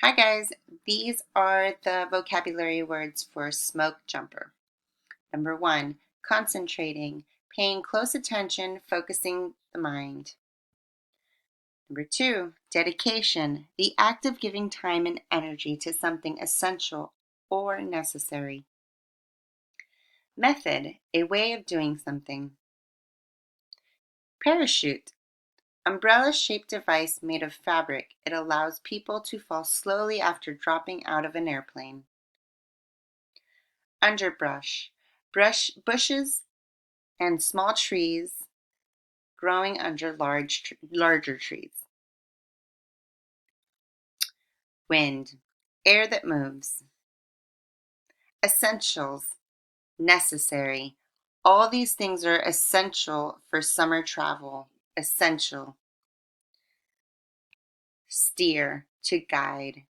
Hi guys, these are the vocabulary words for smoke jumper. Number 1, concentrating, paying close attention, focusing the mind. Number 2, dedication, the act of giving time and energy to something essential or necessary. Method, a way of doing something. Parachute, umbrella-shaped device made of fabric. It allows people to fall slowly after dropping out of an airplane. Underbrush, bushes and small trees growing under larger trees. Wind, air that moves. Essentials, necessary. All these things are essential for summer travel. Essential. Steer, to guide.